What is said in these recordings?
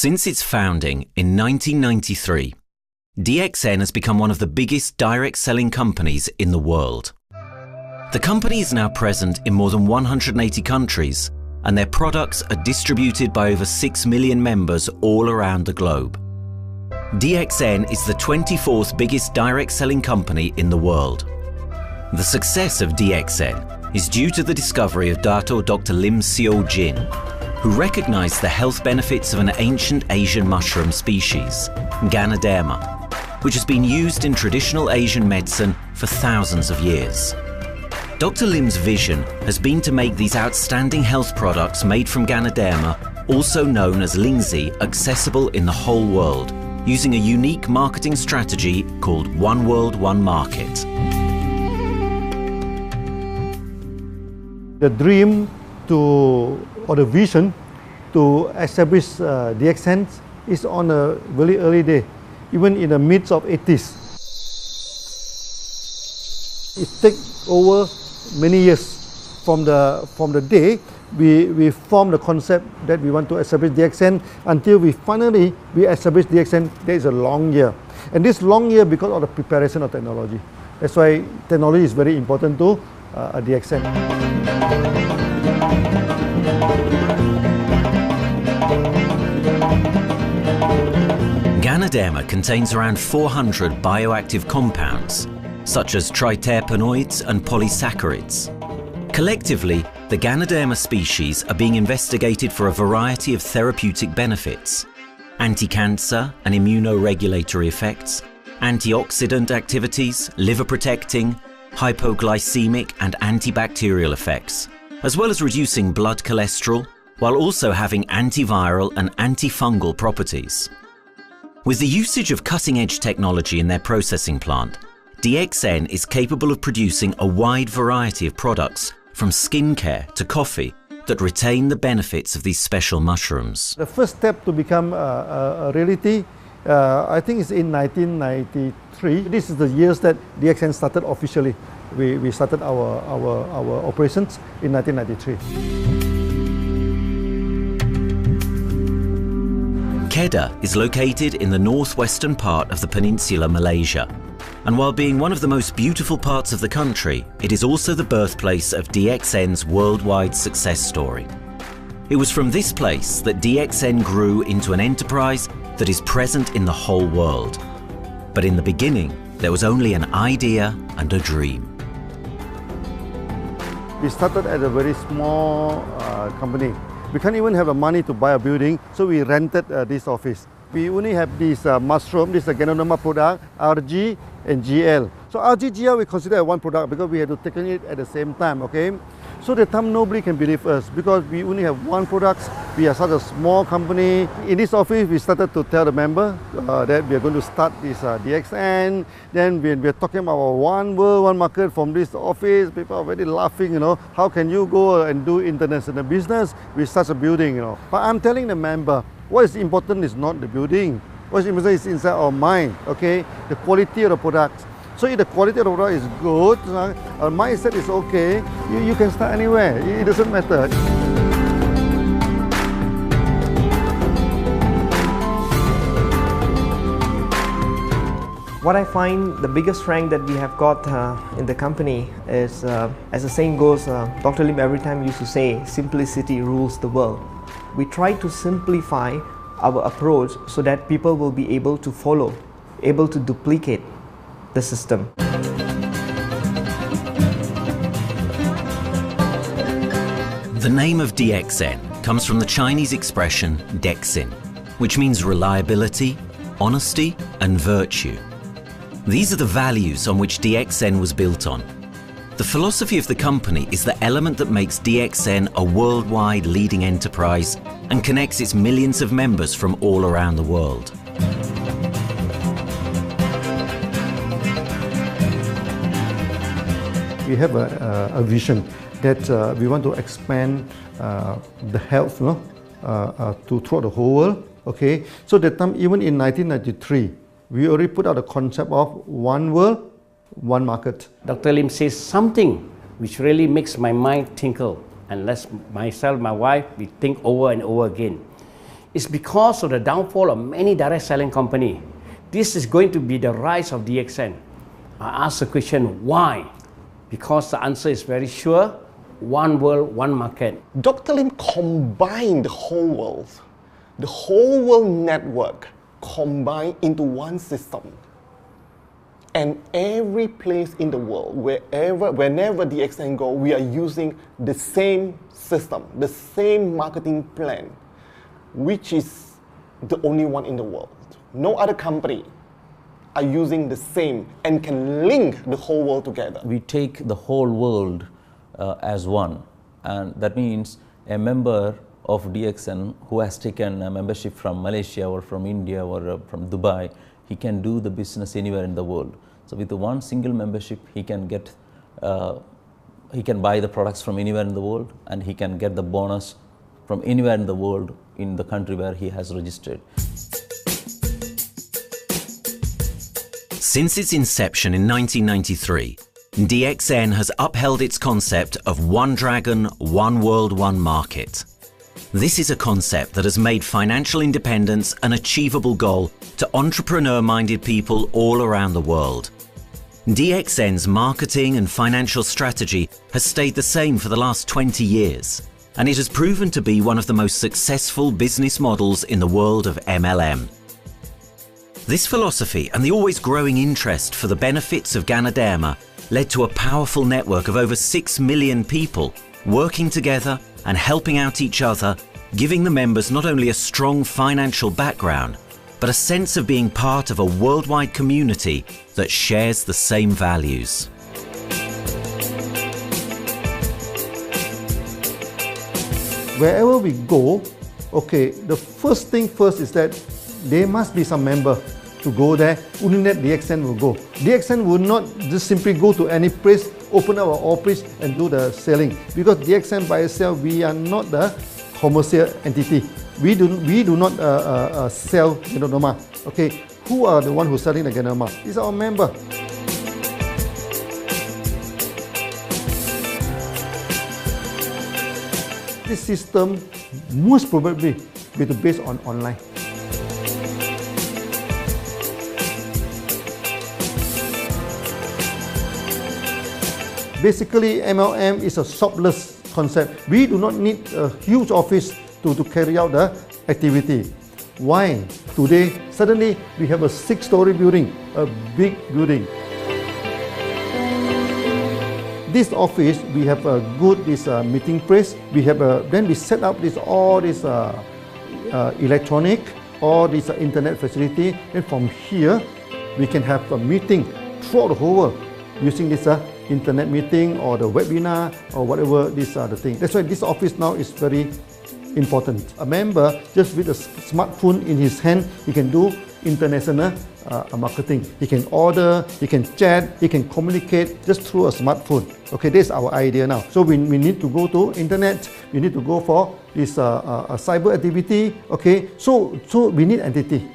Since its founding in 1993, DXN has become one of the biggest direct selling companies in the world. The company is now present in more than 180 countries, and their products are distributed by over 6 million members all around the globe. DXN is the 24th biggest direct selling company in the world. The success of DXN is due to the discovery of Dr. Lim Seo-jin, who recognized the health benefits of an ancient Asian mushroom species, Ganoderma, which has been used in traditional Asian medicine for thousands of years. Dr. Lim's vision has been to make these outstanding health products made from Ganoderma, also known as Linghi, accessible in the whole world, using a unique marketing strategy called One World, One Market. The dream or the vision to establish DXN is on a very early day, even in the midst of 80s. It takes over many years from the day we formed the concept that we want to establish DXN until we finally establish DXN. There is a long year, and this long year because of the preparation of technology. That's why technology is very important to DXN. Ganoderma contains around 400 bioactive compounds, such as triterpenoids and polysaccharids. Collectively, the Ganoderma species are being investigated for a variety of therapeutic benefits: anti-cancer and immunoregulatory effects, antioxidant activities, liver protecting, hypoglycemic and antibacterial effects, as well as reducing blood cholesterol, while also having antiviral and antifungal properties. With the usage of cutting-edge technology in their processing plant, DXN is capable of producing a wide variety of products, from skincare to coffee, that retain the benefits of these special mushrooms. The first step to become a reality, I think, is in 1993. This is the years that DXN started officially. We started our operations in 1993. Kedah is located in the northwestern part of the peninsula Malaysia. And while being one of the most beautiful parts of the country, it is also the birthplace of DXN's worldwide success story. It was from this place that DXN grew into an enterprise that is present in the whole world. But in the beginning, there was only an idea and a dream. We started at a very small company. We can't even have the money to buy a building, so we rented this office. We only have this mushroom, this is a Ganoderma product, RG and GL. So RG, GL we consider as one product because we had to take it at the same time, okay? So the time nobody can believe us because we only have one product. We are such a small company. In this office, we started to tell the member that we are going to start this DXN. Then we are talking about one world, one market from this office. People are very laughing, you know. How can you go and do international business with such a building, you know? But I'm telling the member, what is important is not the building. What is important is inside our mind, okay? The quality of the product. So if the quality of the product is good, our mindset is okay, you can start anywhere. It doesn't matter. What I find the biggest strength that we have got in the company is, as the saying goes, Dr. Lim every time used to say, simplicity rules the world. We try to simplify our approach so that people will be able to follow, able to duplicate the system. The name of DXN comes from the Chinese expression DXN, which means reliability, honesty, and virtue. These are the values on which DXN was built on. The philosophy of the company is the element that makes DXN a worldwide leading enterprise and connects its millions of members from all around the world. We have a vision that we want to expand the health to throughout the whole world. Okay, so that time, even in 1993, we already put out the concept of one world, one market. Dr. Lim says something which really makes my mind tinkle and lets myself, my wife, we think over and over again. It's because of the downfall of many direct selling companies. This is going to be the rise of DXN. I ask the question, why? Because the answer is very sure, one world, one market. Dr. Lim combined the whole world network combined into one system. And every place in the world, whenever DXN go, we are using the same system, the same marketing plan, which is the only one in the world. No other company are using the same and can link the whole world together. We take the whole world as one, and that means a member of DXN who has taken a membership from Malaysia or from India or from Dubai, he can do the business anywhere in the world. So with the one single membership, he can get, he can buy the products from anywhere in the world, and he can get the bonus from anywhere in the world in the country where he has registered. Since its inception in 1993, DXN has upheld its concept of one dragon, one world, one market. This is a concept that has made financial independence an achievable goal to entrepreneur-minded people all around the world. DXN's marketing and financial strategy has stayed the same for the last 20 years, and it has proven to be one of the most successful business models in the world of MLM. This philosophy and the always growing interest for the benefits of Ganoderma led to a powerful network of over 6 million people working together and helping out each other, giving the members not only a strong financial background, but a sense of being part of a worldwide community that shares the same values. Wherever we go, okay, the first thing first is that there must be some member to go there. Only that DXN will go. DXN will not just simply go to any place, open our office and do the selling. Because DXN by itself, we are not the commercial entity. We do not sell Ganoderma. Okay, who are the one who's selling the Ganoderma? It's our member. This system most probably will be based on online. Basically, MLM is a shopless concept. We do not need a huge office to carry out the activity. Why? Today, suddenly we have a 6-story building, a big building. This office, we have a good meeting place. We have then we set up all this electronic, all this internet facility, and from here we can have a meeting throughout the whole world using this internet meeting or the webinar or whatever these are the things. That's why this office now is very important. A member, just with a smartphone in his hand, he can do international marketing. He can order, he can chat, he can communicate just through a smartphone. Okay, this is our idea now. So we need to go to internet, we need to go for this cyber activity. Okay, so we need entity.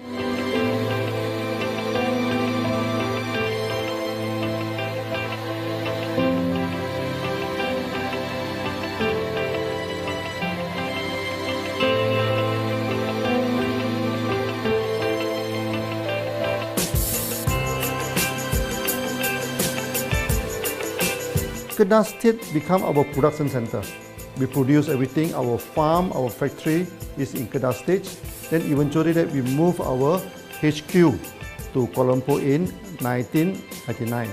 Kedah State become our production center. We produce everything. Our farm, our factory is in Kedah State. Then eventually that we move our HQ to Kuala Lumpur in 1999.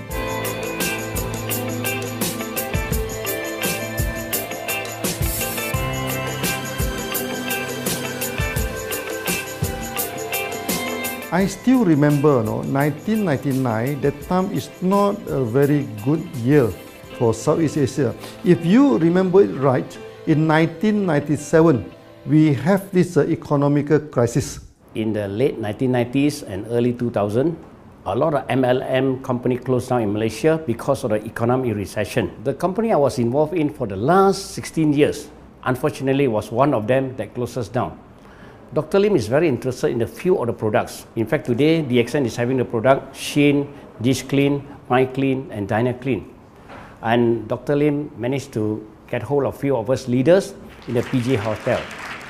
I still remember, 1999, that time is not a very good year for Southeast Asia. If you remember it right, in 1997, we have this economic crisis. In the late 1990s and early 2000, a lot of MLM companies closed down in Malaysia because of the economic recession. The company I was involved in for the last 16 years, unfortunately, was one of them that closes down. Dr. Lim is very interested in a few of the products. In fact, today, DXN is having the product Sheen, Dish Clean, My Clean, and Diner Clean. And Dr. Lim managed to get hold of a few of us leaders in the PJ Hotel.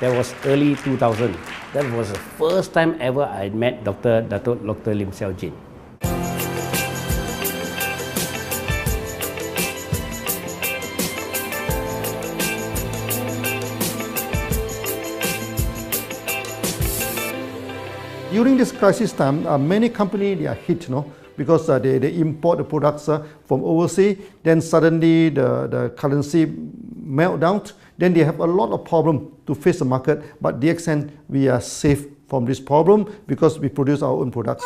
That was early 2000. That was the first time ever I met Dr. Lim Xiaojin. During this crisis time, many companies are hit, because they import the products from overseas. Then suddenly the currency melt down. Then they have a lot of problem to face the market. But DXN, we are safe from this problem because we produce our own products.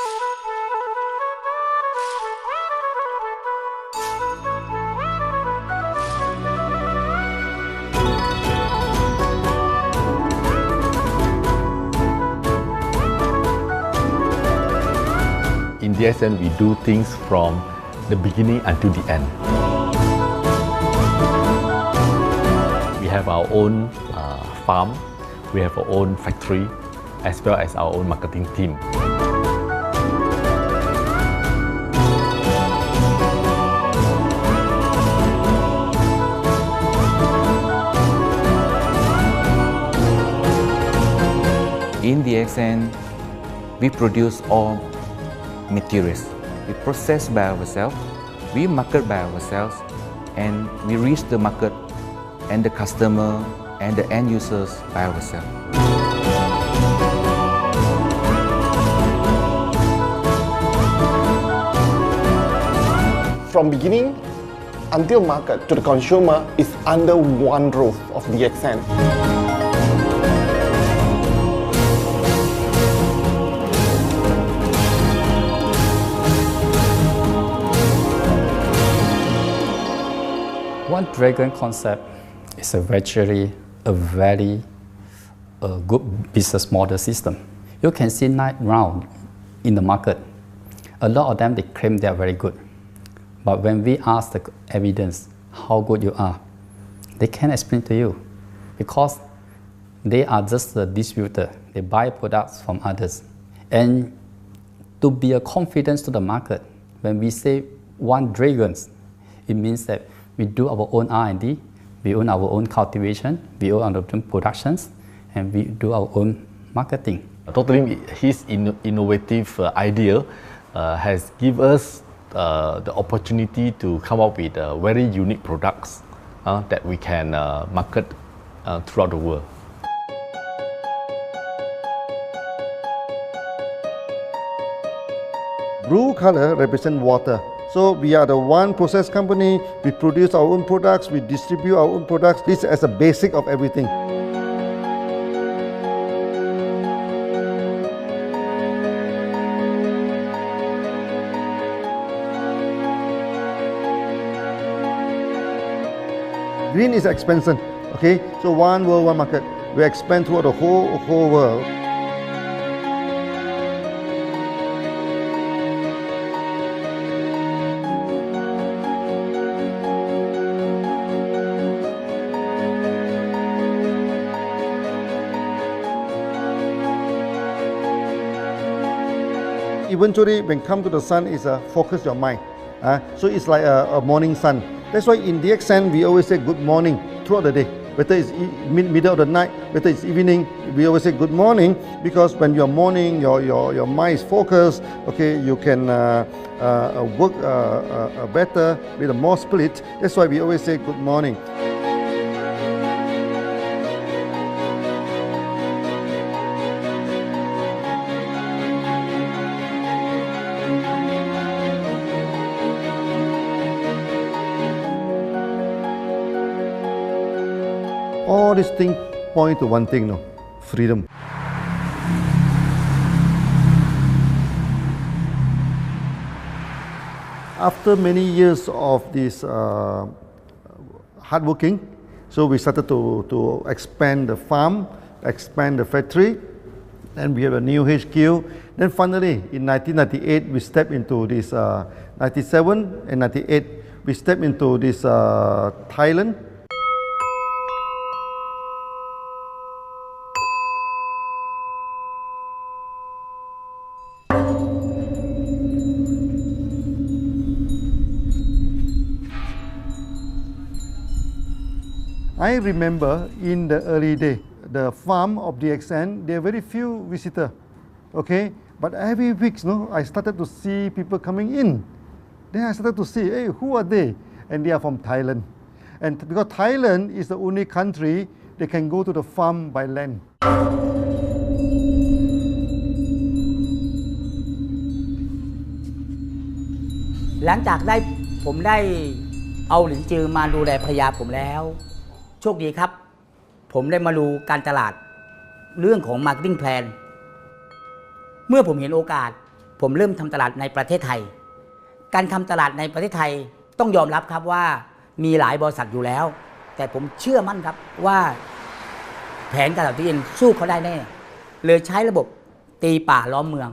In DXN, we do things from the beginning until the end. We have our own farm, we have our own factory, as well as our own marketing team. In DXN, we produce all materials. We process by ourselves, we market by ourselves, and we reach the market and the customer and the end users by ourselves. From beginning until market to the consumer is under one roof of DXN. One Dragon concept is a very good business model system. You can see 9 rounds in the market. A lot of them, they claim they are very good. But when we ask the evidence how good you are, they can't explain to you because they are just a distributor. They buy products from others. And to be a confidence to the market, when we say one Dragon, it means that we do our own R&D, we own our own cultivation, we own our own productions, and we do our own marketing. Dr. Lim, his innovative idea has given us the opportunity to come up with very unique products that we can market throughout the world. Blue color represents water. So we are the one process company, we produce our own products, we distribute our own products. This is as a basic of everything. Green is expansion, okay? So one world, one market. We expand throughout the whole world. Eventually, when come to the sun, is focus your mind. So it's like a morning sun. That's why in DXN, we always say good morning throughout the day. Whether it's middle of the night, whether it's evening, we always say good morning because when you're morning, your mind is focused. Okay, you can work better with a more spirit. That's why we always say good morning. All these things point to one thing, freedom. After many years of this hard working, so we started to expand the farm, expand the factory, and we have a new HQ. Then finally, in 1998, we stepped into this, 97 and 98, we stepped into this Thailand. I remember in the early day, the farm of DXN, there are very few visitors, okay? But every week, I started to see people coming in. Then I started to see, hey, who are they? And they are from Thailand. And because Thailand is the only country they can go to the farm by land. หลังจากผมได้เอาหลินจือมาดูแลภรรยาผมแล้วโชคดีครับผมได้มาดูการตลาดเรื่องของ Marketing Plan เมื่อผมเห็นโอกาสผมเริ่มทำตลาดในประเทศไทยการทำตลาดในประเทศไทยต้องยอมรับครับว่ามีหลายบริษัทอยู่แล้วแต่ผมเชื่อมั่นครับว่าแผนการตลาดที่เอ็นสู้เขาได้แน่เลยใช้ระบบตีป่าล้อมเมือง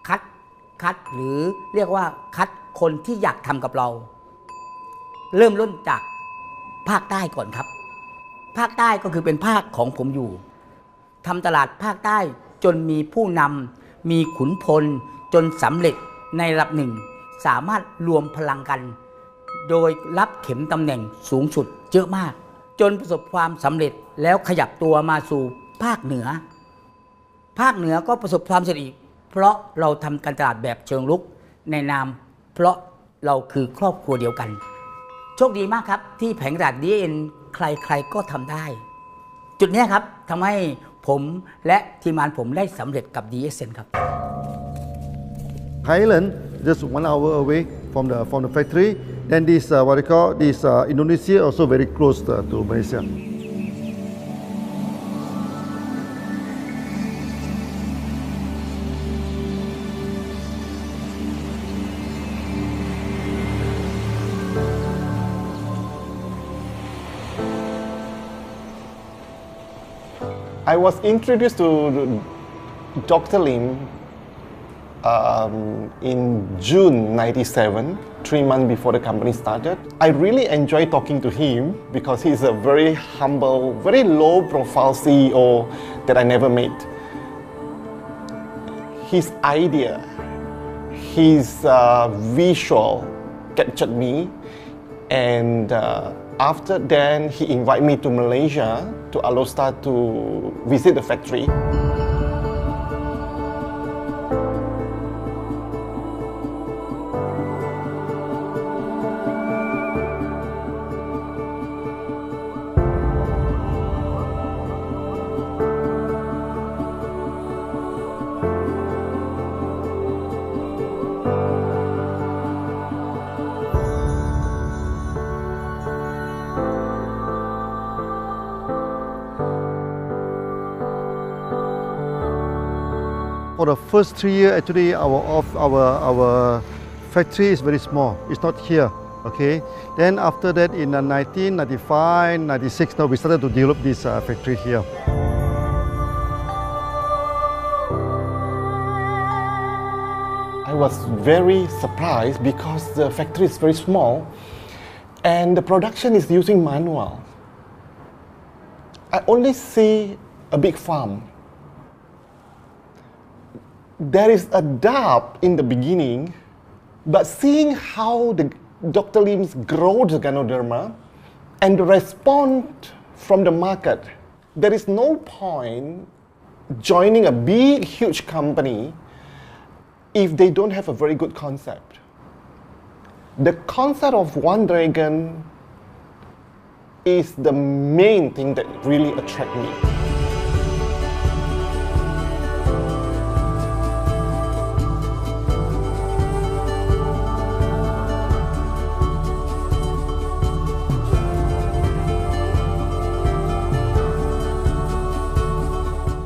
คัดหรือเรียกว่าคัดคนที่อยากทำกับเราเริ่มต้นจากภาคใต้ก่อนครับภาคใต้ก็คือเป็นภาคของผมอยู่ทำตลาดภาคใต้จนมีผู้นำมีขุนพลจนสำเร็จในระดับหนึ่งสามารถรวมพลังกันโดยรับเข็มตำแหน่งสูงสุดเยอะมากจนประสบความสำเร็จแล้วขยับตัวมาสู่ภาคเหนือก็ประสบความสำเร็จอีกเพราะเราทำการตลาดแบบเชิงรุกในนามเพราะเราคือครอบครัวเดียวกันโชคดีมากครับที่แผงตลาด DXN ใครๆก็ทำได้จุดนี้ครับทำให้ผมและทีมงานผมได้สำเร็จกับ DXN ครับ Thailand just 1 hour away from the factory. Then this what they call this Indonesia also very close to Malaysia. I was introduced to Dr. Lim in June '97, 3 months before the company started. I really enjoy talking to him because he's a very humble, very low-profile CEO that I never met. His idea, his visual captured me, and after then he invited me to Malaysia to Alostar to visit the factory. For the first 3 years, actually, our factory is very small. It's not here, okay? Then after that, in 1995, 96, now we started to develop this factory here. I was very surprised because the factory is very small and the production is using manual. I only see a big farm. There is a doubt in the beginning, but seeing how Dr. Lim's grow the Ganoderma and the response from the market, there is no point joining a big, huge company if they don't have a very good concept. The concept of One Dragon is the main thing that really attracts me.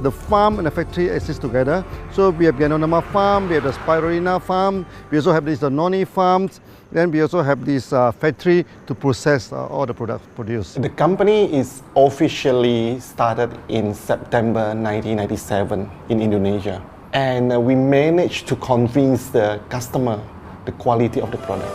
The farm and the factory exist together. So we have Ganoderma farm, we have the spirulina farm, we also have these noni farms, then we also have this factory to process all the products produced. The company is officially started in September 1997 in Indonesia. And we managed to convince the customer the quality of the product.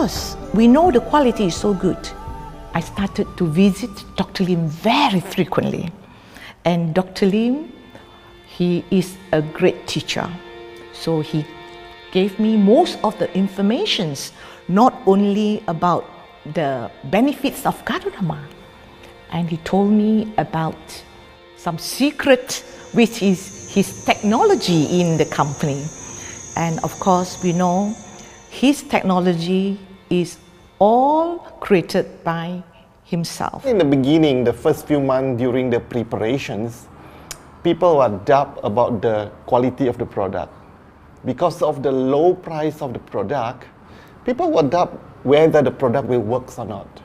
because we know the quality is so good, I started to visit Dr. Lim very frequently. And Dr. Lim, he is a great teacher. So he gave me most of the informations, not only about the benefits of Ganoderma, and he told me about some secret, which is his technology in the company. And of course, we know his technology is all created by himself. In the beginning, the first few months during the preparations, people were doubt about the quality of the product. Because of the low price of the product, people were doubt whether the product will work or not.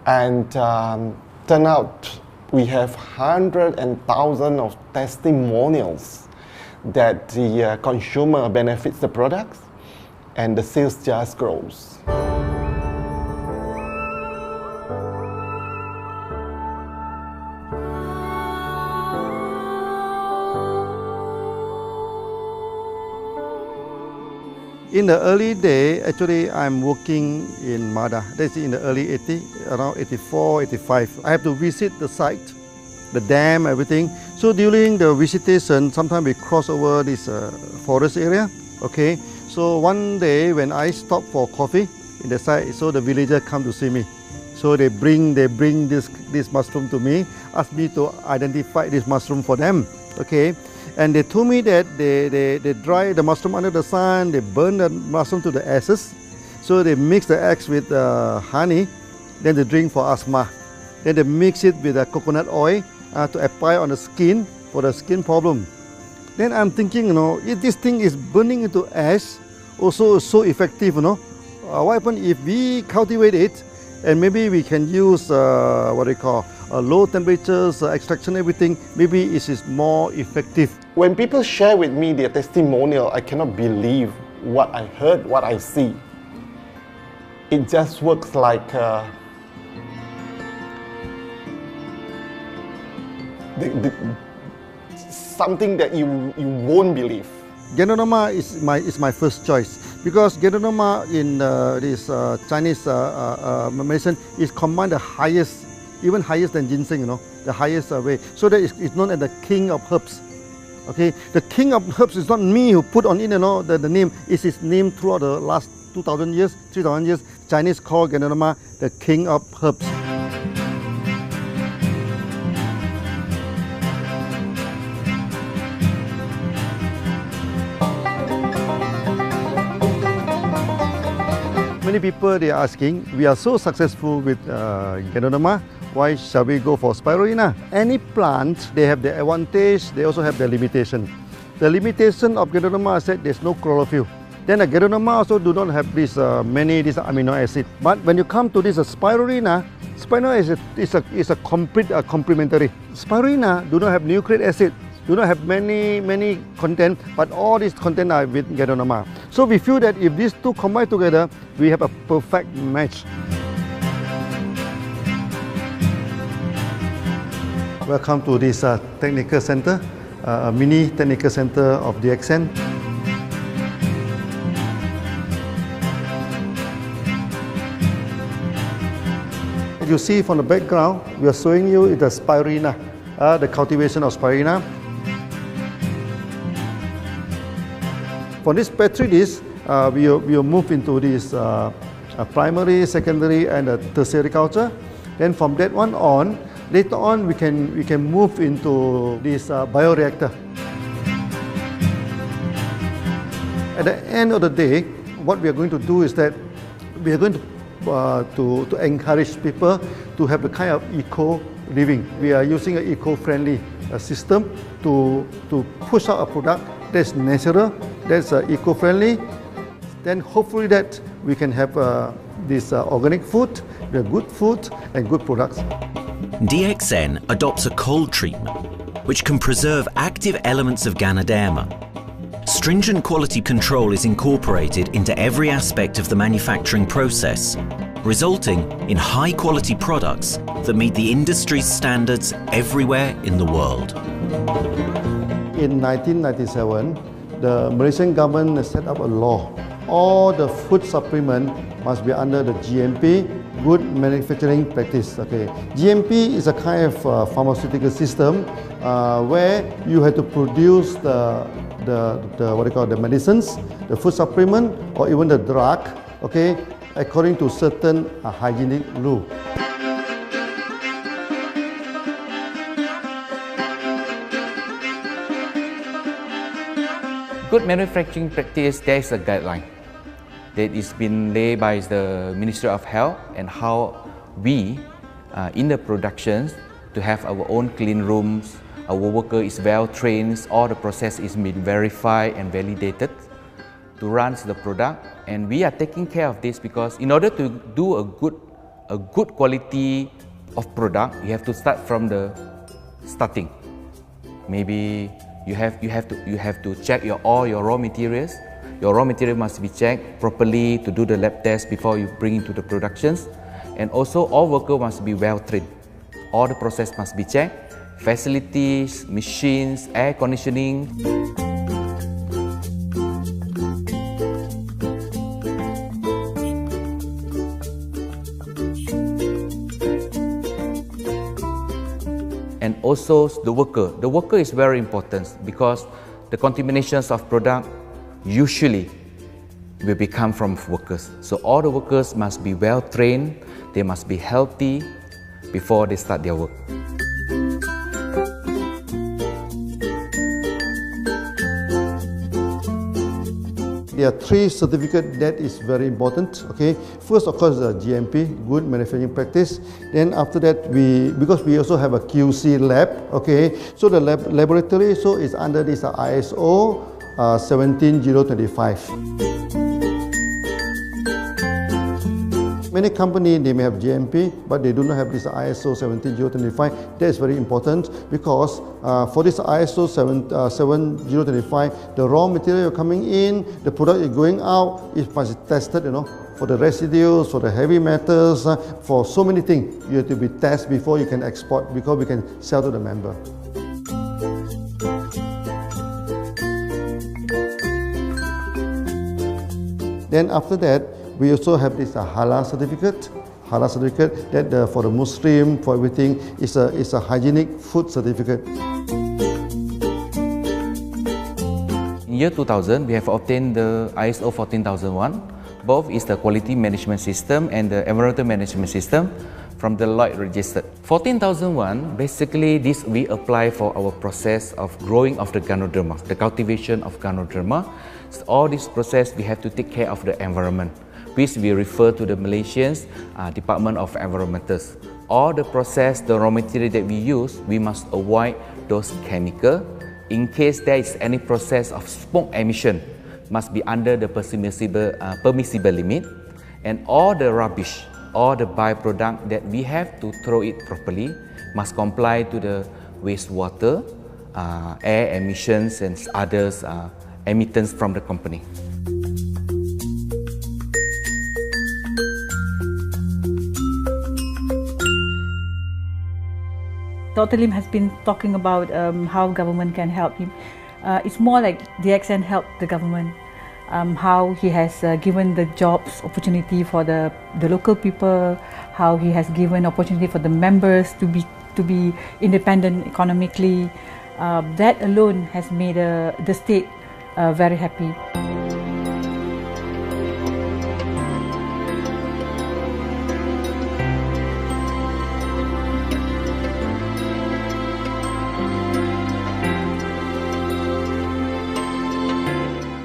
And turn out we have hundreds and thousands of testimonials that the consumer benefits the products and the sales just grows. In the early day, actually, I'm working in Mada. That's in the early 80s, around 84, 85. I have to visit the site, the dam, everything. So during the visitation, sometimes we cross over this forest area. Okay. So one day when I stop for coffee in the site, so the villagers come to see me. So they bring this mushroom to me, ask me to identify this mushroom for them. Okay. And they told me that they dry the mushroom under the sun, they burn the mushroom to the ashes. So they mix the eggs with honey, then they drink for asthma. Then they mix it with coconut oil to apply on the skin for the skin problem. Then I'm thinking, you know, if this thing is burning into ash, also so effective, you know, what happens if we cultivate it and maybe we can use what they call low temperatures, extraction, everything, maybe it is more effective. When people share with me their testimonial, I cannot believe what I heard, what I see. It just works like something that you won't believe. Ganoderma is my first choice because Ganoderma in this Chinese medicine is combined the highest, even higher than ginseng, you know, the highest way. So that it's known as the king of herbs. Okay, the king of herbs is not me who put on it, you know, the name. It's his name throughout the last 2,000 years, 3,000 years. Chinese call Ganoderma the king of herbs. Many people they are asking, we are so successful with Ganoderma, why shall we go for spirulina? Any plant, they have their advantage, they also have their limitation. The limitation of Ganoderma is that there's no chlorophyll. Then the Ganoderma also do not have this many amino acid. But when you come to this spirulina, spirulina is a complete complementary. Spirulina do not have nucleic acid, do not have many content, but all these content are with Ganoderma. So we feel that if these two combine together, we have a perfect match. Welcome to this technical center, a mini technical center of DXN. You see from the background, we are showing you the spirulina, the cultivation of spirulina. For this petri dish, we will move into this primary, secondary, and tertiary culture. Then from that one on, later on we can move into this bioreactor. At the end of the day, what we are going to do is that we are going to encourage people to have the kind of eco living. We are using an eco-friendly system to push out a product that's natural, that's eco-friendly. Then hopefully that we can have this organic food, the good food and good products. DXN adopts a cold treatment which can preserve active elements of Ganoderma. Stringent quality control is incorporated into every aspect of the manufacturing process, resulting in high-quality products that meet the industry's standards everywhere in the world. In 1997, the Malaysian government set up a law all the food supplement must be under the GMP, Good Manufacturing Practice. Okay, GMP is a kind of pharmaceutical system where you have to produce the medicines, the food supplement, or even the drug. Okay, according to certain hygienic rule. Good manufacturing practice, there is a guideline that is been laid by the Ministry of Health and how we in the productions to have our own clean rooms, our worker is well trained, all the process is been verified and validated to run the product, and we are taking care of this because in order to do a good quality of product, you have to start from the starting. Maybe you have to check all your raw materials. Your raw material must be checked properly to do the lab test before you bring into the productions, and also all workers must be well trained. All the process must be checked. Facilities, machines, air conditioning. And also the worker. The worker is very important because the contaminations of product usually will become from workers. So all the workers must be well trained, they must be healthy before they start their work. There are three certificates that is very important. Okay, first of course the GMP, Good Manufacturing Practice. Then after that because we also have a QC lab. Okay, so the laboratory is under this ISO 17025. Many companies, they may have GMP, but they do not have this ISO 17025. That is very important because for this ISO 7025, the raw material coming in, the product is going out, it must be tested, for the residues, for the heavy metals, for so many things. You have to be tested before you can export, because we can sell to the member. Then after that, we also have this halal certificate. Halal certificate that for the Muslim, for everything, is a hygienic food certificate. In year 2000, we have obtained the ISO 14001. Both is the quality management system and the environmental management system from the Lloyd registered. 14001, basically this we apply for our process of growing of the Ganoderma, the cultivation of Ganoderma. So all this process we have to take care of the environment, which we refer to the Malaysians Department of Environmentals. All the process, the raw material that we use, we must avoid those chemicals. In case there is any process of smoke emission, must be under the permissible limit, and all the rubbish, all the byproduct that we have to throw it properly must comply to the wastewater, air emissions and others emittance from the company. Dr. Lim has been talking about how government can help him. It's more like DXN helped the government, how he has given the jobs opportunity for the local people, how he has given opportunity for the members to be independent economically. That alone has made the state very happy.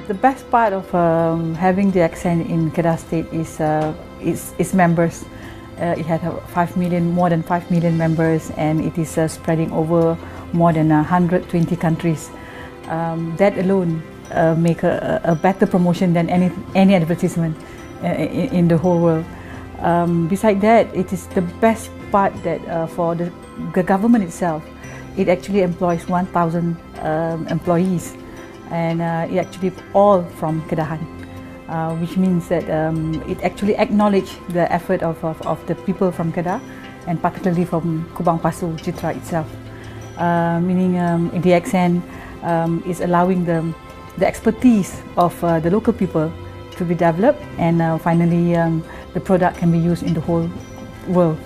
The best part of having DXN in Kedah State is members. It had more than 5 million members, and it is spreading over more than 120 countries. That alone make a better promotion than any advertisement in the whole world. Besides that, it is the best part that for the government itself, it actually employs 1,000 employees, and it actually all from Kedahan, which means that it actually acknowledges the effort of the people from Kedah, and particularly from Kubang Pasu Citra itself. Meaning DXN is allowing the expertise of the local people to be developed, and finally the product can be used in the whole world.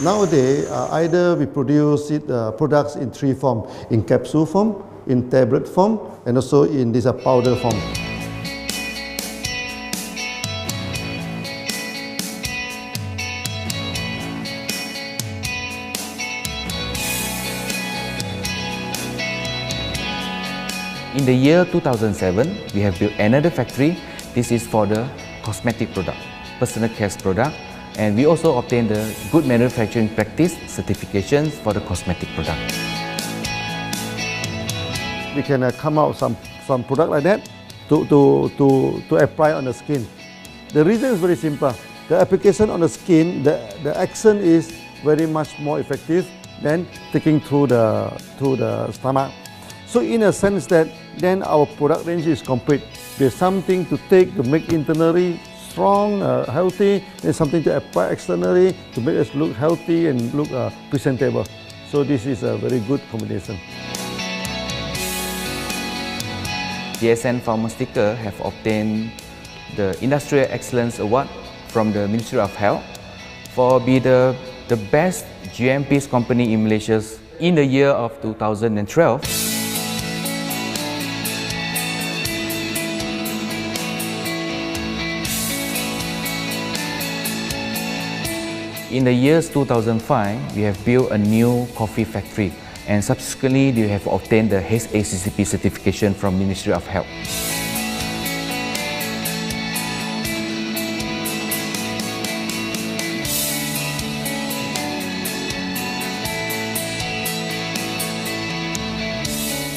Nowadays, either we produce products in three forms: in capsule form, in tablet form, and also in this powder form. In the year 2007, we have built another factory. This is for the cosmetic product, personal care product, and we also obtained the Good Manufacturing Practice certifications for the cosmetic product. We can come out some product like that to apply on the skin. The reason is very simple. The application on the skin, the action is very much more effective than taking through the stomach. So in a sense that then our product range is complete. There's something to take to make internally strong, healthy, and something to apply externally to make us look healthy and look presentable. So this is a very good combination. DXN Pharmaceutical have obtained the Industrial Excellence Award from the Ministry of Health for being the best GMP company in Malaysia in the year of 2012. In the years 2005, we have built a new coffee factory, and subsequently we have obtained the ACCP certification from Ministry of Health.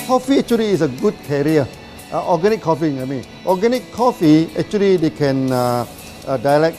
Coffee actually is a good carrier. Organic coffee, I mean. Organic coffee, actually they can dilate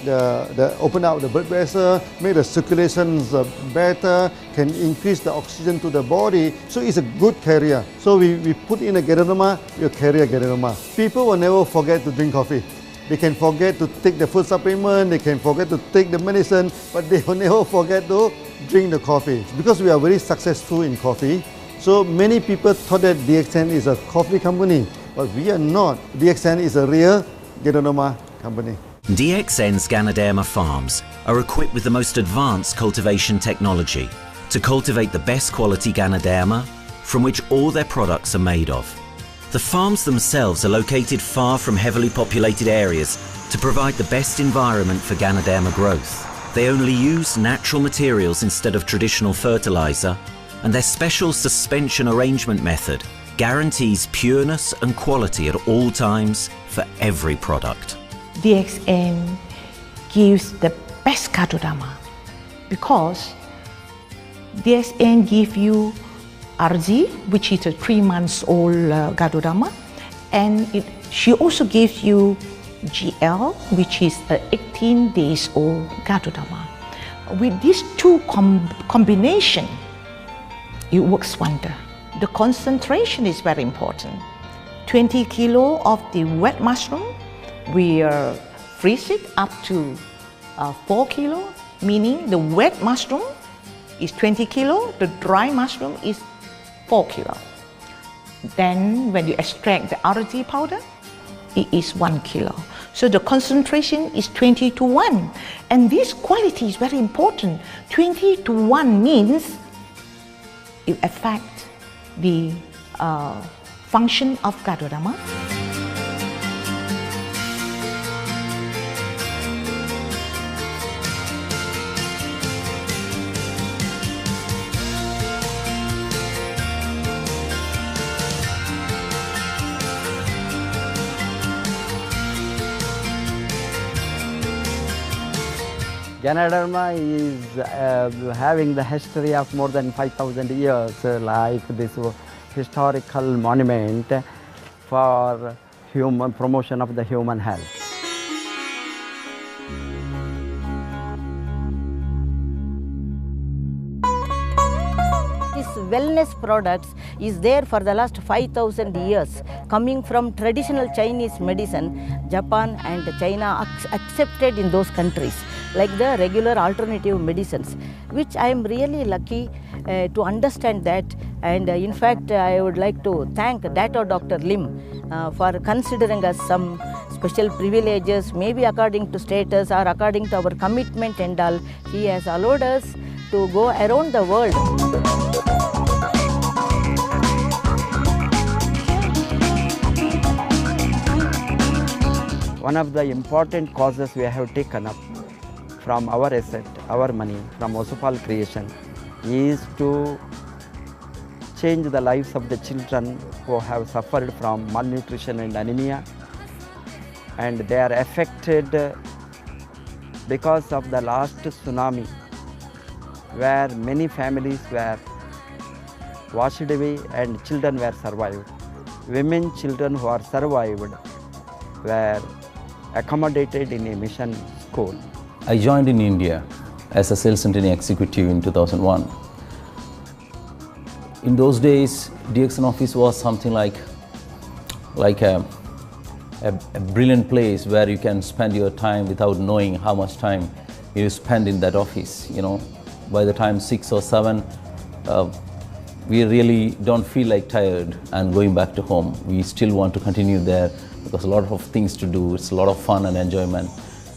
open up the blood vessel, make the circulations better, can increase the oxygen to the body. So it's a good carrier. So we put in a Ganoderma, you carry a Ganoderma. People will never forget to drink coffee. They can forget to take the food supplement, they can forget to take the medicine, but they will never forget to drink the coffee. Because we are very successful in coffee, so many people thought that DXN is a coffee company, but we are not. DXN is a real Ganoderma company. DXN's Ganoderma farms are equipped with the most advanced cultivation technology to cultivate the best quality Ganoderma from which all their products are made of. The farms themselves are located far from heavily populated areas to provide the best environment for Ganoderma growth. They only use natural materials instead of traditional fertilizer, and their special suspension arrangement method guarantees pureness and quality at all times for every product. DXN gives the best Ganoderma because DXN gives you RZ, which is a 3 months old Ganoderma, and she also gives you GL, which is a 18 days old Ganoderma. With these two combination, it works wonder. The concentration is very important. 20 kilo of the wet mushroom, we freeze it up to 4 kilo, meaning the wet mushroom is 20 kilo, the dry mushroom is 4 kilo. Then when you extract the RZ powder, it is 1 kilo. So the concentration is 20 to 1. And this quality is very important. 20 to 1 means it affects the function of Ganoderma. Ganoderma is having the history of more than 5,000 years, like this historical monument for human promotion of the human health. This wellness products is there for the last 5,000 years, coming from traditional Chinese medicine. Japan and China accepted in those countries, like the regular alternative medicines, which I am really lucky to understand that. And in fact, I would like to thank Dr. Lim for considering us some special privileges, maybe according to status or according to our commitment and all. He has allowed us to go around the world. One of the important causes we have taken up from our asset, our money, from Osopal creation, is to change the lives of the children who have suffered from malnutrition and anemia, and they are affected because of the last tsunami, where many families were washed away and children were survived. Women, children who are survived were accommodated in a mission school. I joined in India as a sales and training executive in 2001. In those days, DXN office was something like a brilliant place where you can spend your time without knowing how much time you spend in that office. You know, by the time 6 or 7, we really don't feel like tired and going back to home. We still want to continue there because a lot of things to do. It's a lot of fun and enjoyment.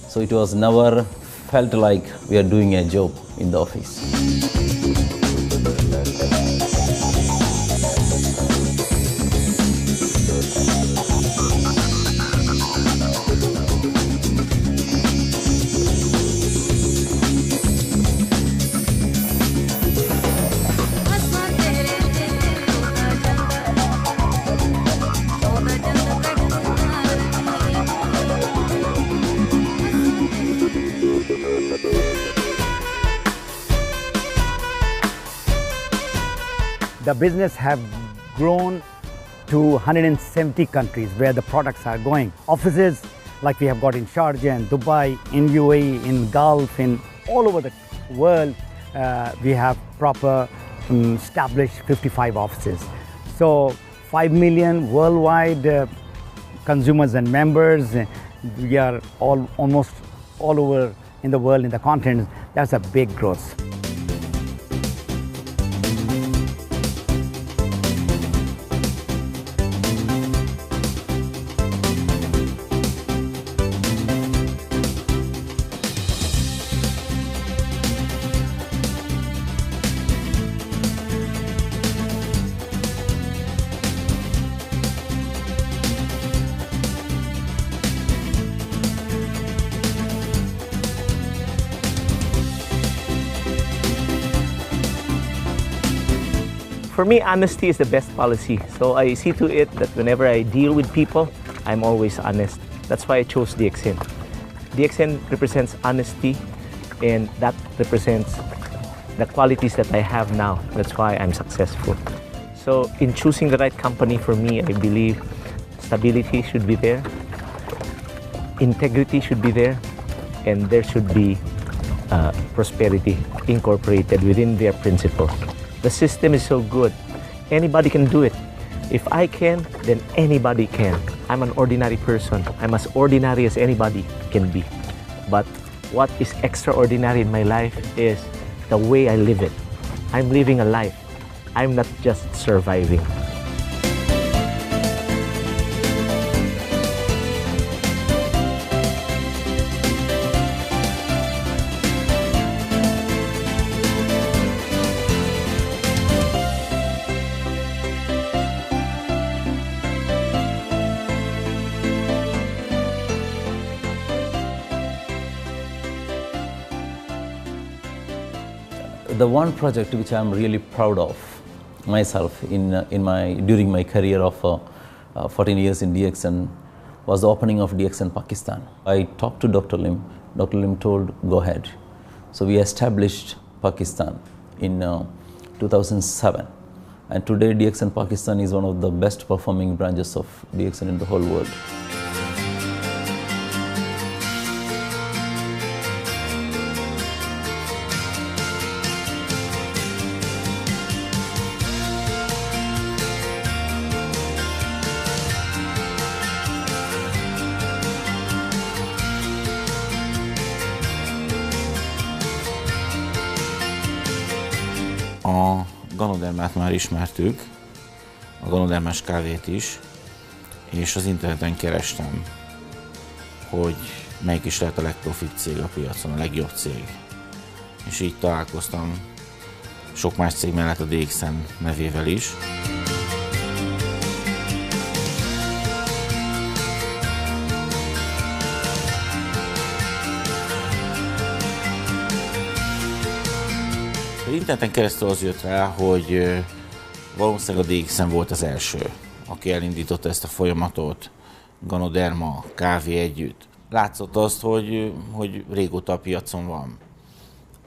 So it was never felt like we are doing a job in the office. The business have grown to 170 countries where the products are going. Offices like we have got in Sharjah and Dubai, in UAE, in Gulf, in all over the world, we have proper established 55 offices. So 5 million worldwide consumers and members. We are almost all over in the world, in the continent. That's a big growth. For me, honesty is the best policy. So I see to it that whenever I deal with people, I'm always honest. That's why I chose DXN. DXN represents honesty, and that represents the qualities that I have now. That's why I'm successful. So in choosing the right company for me, I believe stability should be there, integrity should be there, and there should be prosperity incorporated within their principle. The system is so good. Anybody can do it. If I can, then anybody can. I'm an ordinary person. I'm as ordinary as anybody can be. But what is extraordinary in my life is the way I live it. I'm living a life. I'm not just surviving. The one project which I am really proud of myself during my career of 14 years in DXN was the opening of DXN Pakistan. I talked to Dr. Lim. Dr. Lim told, go ahead. So we established Pakistan in 2007. And today DXN Pakistan is one of the best performing branches of DXN in the whole world. A Ganodermát már ismertük, a ganodermás kávét is, és az interneten kerestem, hogy melyik is lehet a legprofibb cég a piacon, a legjobb cég. És így találkoztam sok más cég mellett a DXN nevével is. Az interneten keresztül az jött rá, hogy valószínűleg a DXN volt az első, aki elindította ezt a folyamatot, Ganoderma, kávé együtt. Látszott azt, hogy régóta a piacon van.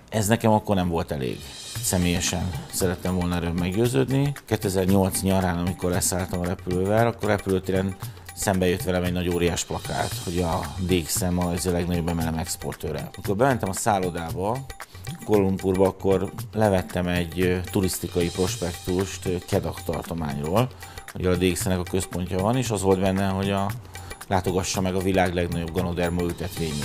Ez nekem akkor nem volt elég. Személyesen szerettem volna erről meggyőződni. 2008 nyarán, amikor leszálltam a repülővel, akkor repülőtéren szembe jött velem egy nagy óriás plakát, hogy a DXN ma ez a legnagyobb MLM exportőre. Amikor bementem a szállodába, Kuala Lumpurba, akkor levettem egy turisztikai prospektust Kedah tartományról, hogy a DXN-nek a központja van, és az volt benne, hogy látogassa meg a világ legnagyobb Ganoderma ültetvényén.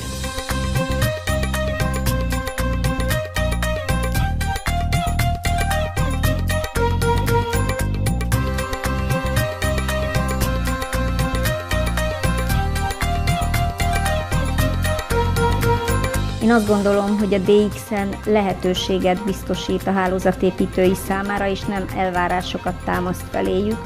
Én azt gondolom, hogy a DXN lehetőséget biztosít a hálózatépítői számára, és nem elvárásokat támaszt feléjük.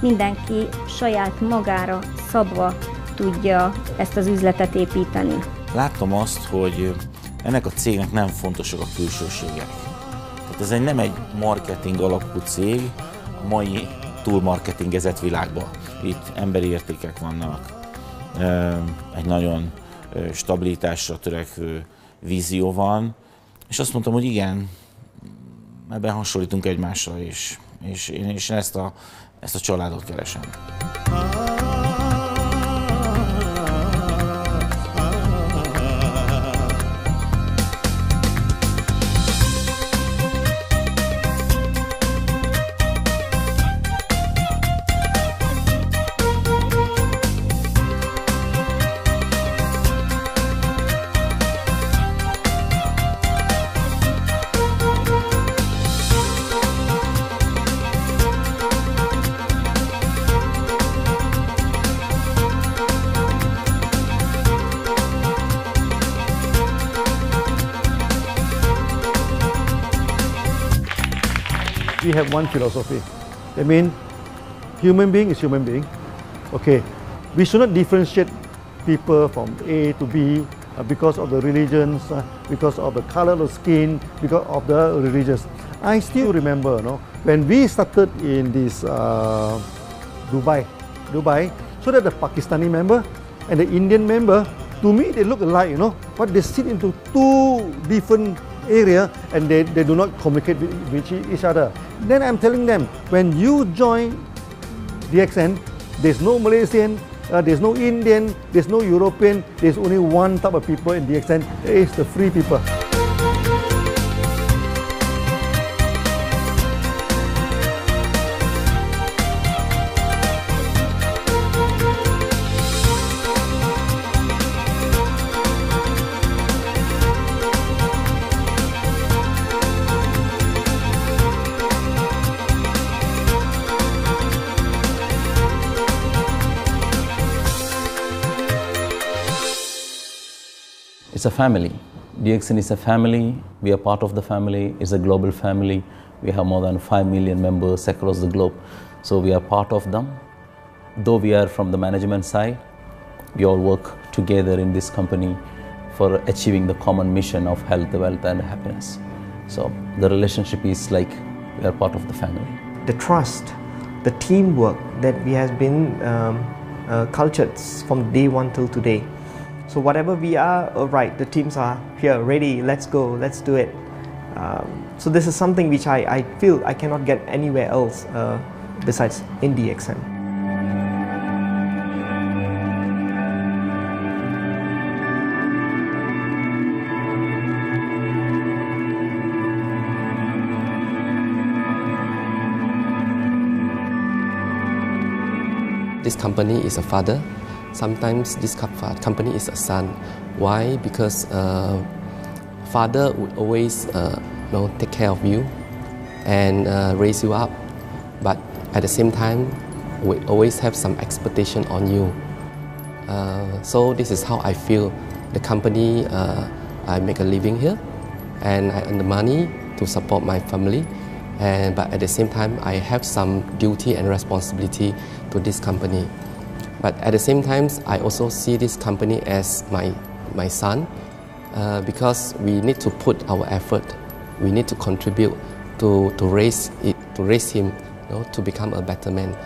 Mindenki saját magára szabva tudja ezt az üzletet építeni. Láttam azt, hogy ennek a cégnek nem fontosak a külsőségek. Tehát ez nem egy marketing alapú cég a mai túlmarketingezett világban. Itt emberi értékek vannak, egy nagyon stabilitásra törekvő vízió van, és azt mondtam, hogy igen, ebben hasonlítunk egymásra is, és én ezt a családot keresem. We have one philosophy. I mean, human being is human being. Okay, we should not differentiate people from A to B because of the religions, because of the color of skin, because of the religious. I still remember, when we started in this Dubai, so that the Pakistani member and the Indian member, to me they look alike, but they sit into two different area and they do not communicate with each other. Then I'm telling them, when you join DXN, there's no Malaysian, there's no Indian, there's no European, there's only one type of people in DXN, it's the free people. It's a family. DXN is a family. We are part of the family. It's a global family. We have more than 5 million members across the globe. So we are part of them. Though we are from the management side, we all work together in this company for achieving the common mission of health, wealth and happiness. So the relationship is like we are part of the family. The trust, the teamwork that we has been cultured from day one till today. So whatever we are, right, the teams are here, ready, let's go, let's do it. So this is something which I feel I cannot get anywhere else besides in DXN. This company is a father. Sometimes this company is a son. Why? Because father would always take care of you, and raise you up. But at the same time, we always have some expectation on you. So this is how I feel. The company, I make a living here, and I earn the money to support my family. But at the same time, I have some duty and responsibility to this company. But at the same time, I also see this company as my son, because we need to put our effort. We need to contribute to raise him, to become a better man.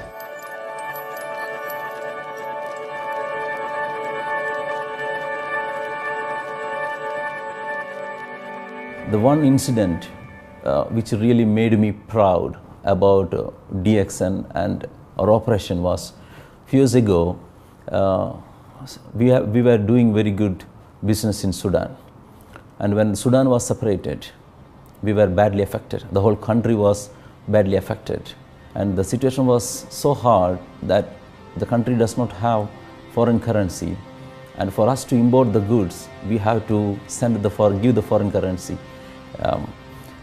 The one incident which really made me proud about DXN and our operation was a few years ago. We were doing very good business in Sudan, and when Sudan was separated, we were badly affected. The whole country was badly affected, and the situation was so hard that the country does not have foreign currency, and for us to import the goods, we have to give the foreign currency.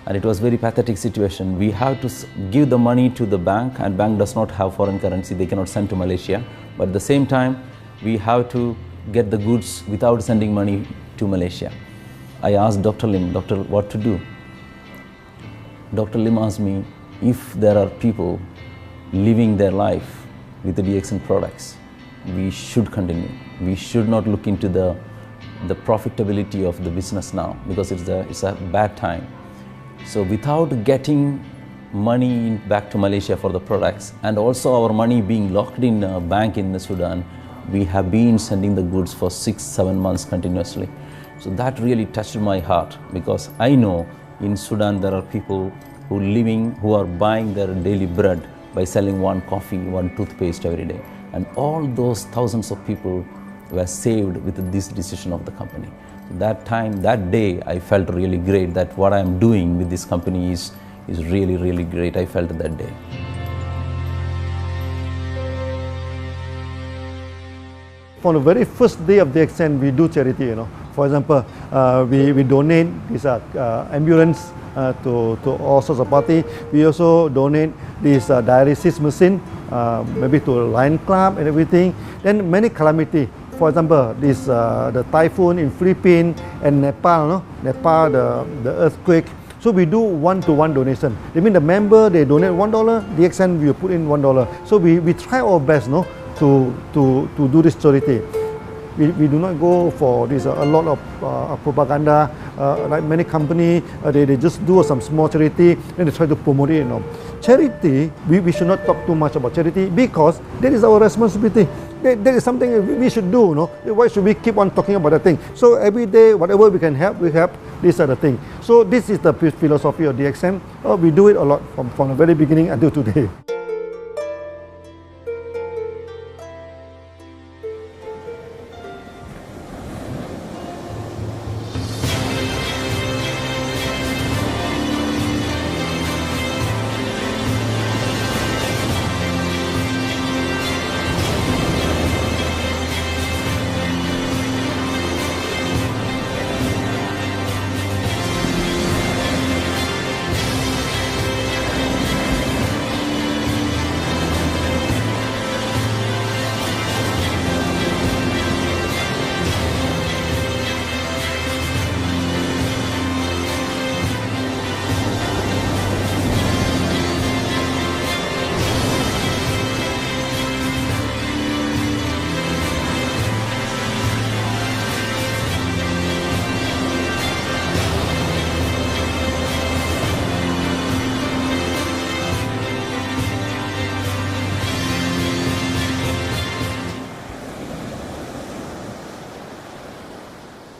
And it was very pathetic situation. We have to give the money to the bank, and bank does not have foreign currency. They cannot send to Malaysia. But at the same time, we have to get the goods without sending money to Malaysia. I asked Dr. Lim, doctor, what to do? Dr. Lim asked me if there are people living their life with the DXN products, we should continue. We should not look into the profitability of the business now, because it's a bad time. So without getting money back to Malaysia for the products, and also our money being locked in a bank in Sudan, we have been sending the goods for 6-7 months continuously. So that really touched my heart, because I know in Sudan there are people who are buying their daily bread by selling one coffee, one toothpaste every day. And all those thousands of people were saved with this decision of the company. That day, I felt really great that what I am doing with this company is really, really great. I felt that day. From the very first day of DXN, we do charity. For example, we donate this ambulance to all sorts of parties. We also donate this dialysis machine, maybe to Lion Club and everything. Then many calamity. For example, the typhoon in Philippines and Nepal, the earthquake. So we do one-to-one donation. I mean, the member, they donate $1, DXN will put in $1. So we try our best to do this charity. We do not go for this a lot of propaganda, like many companies, they just do some small charity and they try to promote it. Charity, we should not talk too much about charity, because that is our responsibility. That is something we should do. Why should we keep on talking about that thing? So every day, whatever we can help, we help. These are the things. So this is the philosophy of DXN. We do it a lot from the very beginning until today.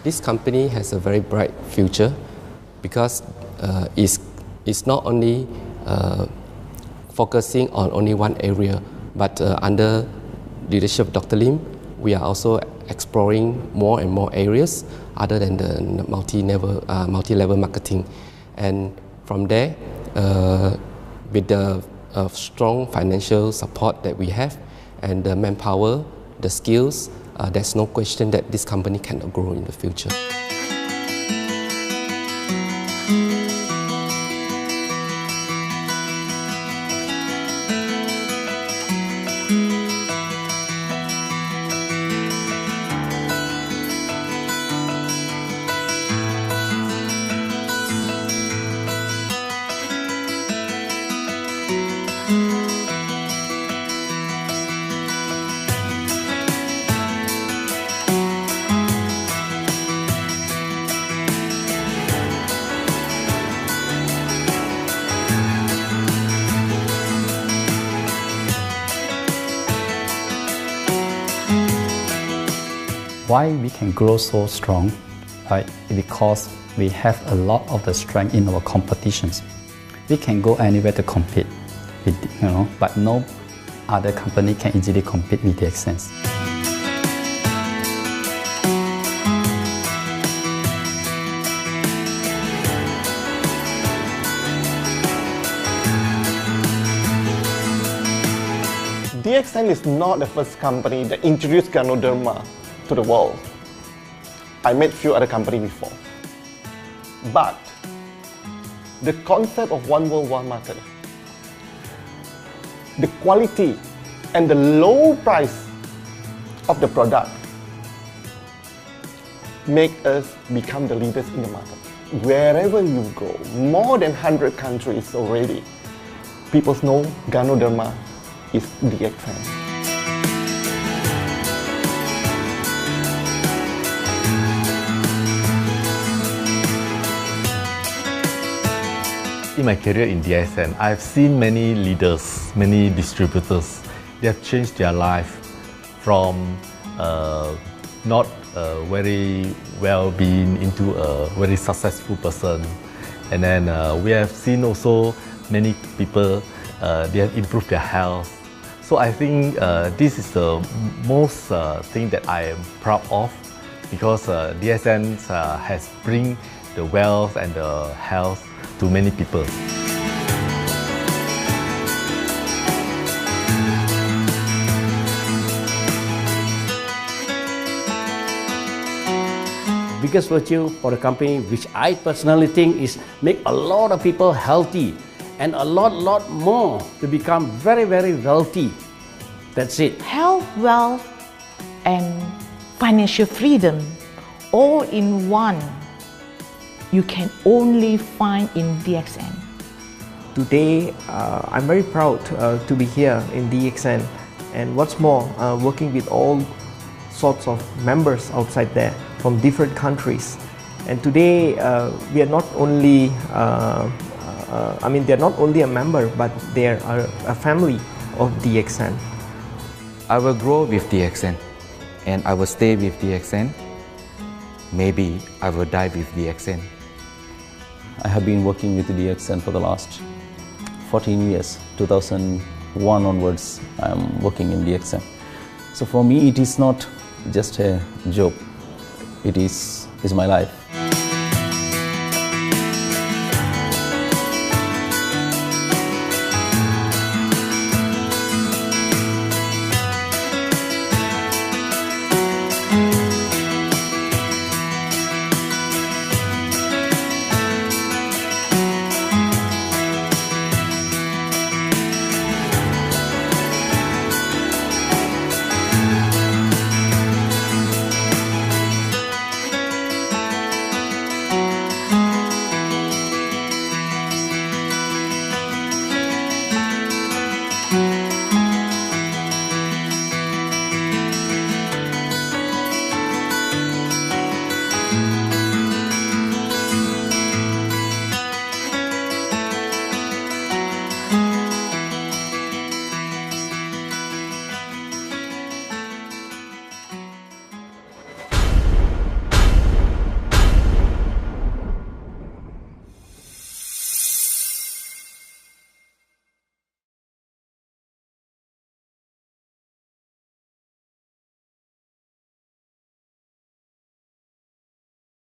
This company has a very bright future, because it's not only focusing on only one area, but under leadership of Dr. Lim, we are also exploring more and more areas other than the multi-level marketing. And from there, with the strong financial support that we have and the manpower, the skills, there's no question that this company cannot grow in the future. Why we can grow so strong? Right? Because we have a lot of the strength in our competitions. We can go anywhere to compete, with, but no other company can easily compete with DXN. DXN is not the first company that introduced Ganoderma to the world. I met few other companies before. But the concept of one world, one market, the quality and the low price of the product make us become the leaders in the market. Wherever you go, more than 100 countries already, people know Ganoderma is DXN. In my career in DXN, I've seen many leaders, many distributors. They have changed their life from not very well-being into a very successful person. And then we have seen also many people, they have improved their health. So I think this is the most thing that I am proud of, because DXN has bring the wealth and the health to many people. Biggest virtue for the company, which I personally think is make a lot of people healthy and a lot more to become very wealthy. That's it. Health, wealth, and financial freedom all in one. You can only find in DXN. Today, I'm very proud to be here in DXN, and what's more, working with all sorts of members outside there from different countries. And today, we are not only, they're not only a member, but they're a family of DXN. I will grow with DXN, and I will stay with DXN. Maybe I will die with DXN. I have been working with DXN for the last 14 years. 2001 onwards, I am working in DXN. So for me, it is not just a job. It is my life.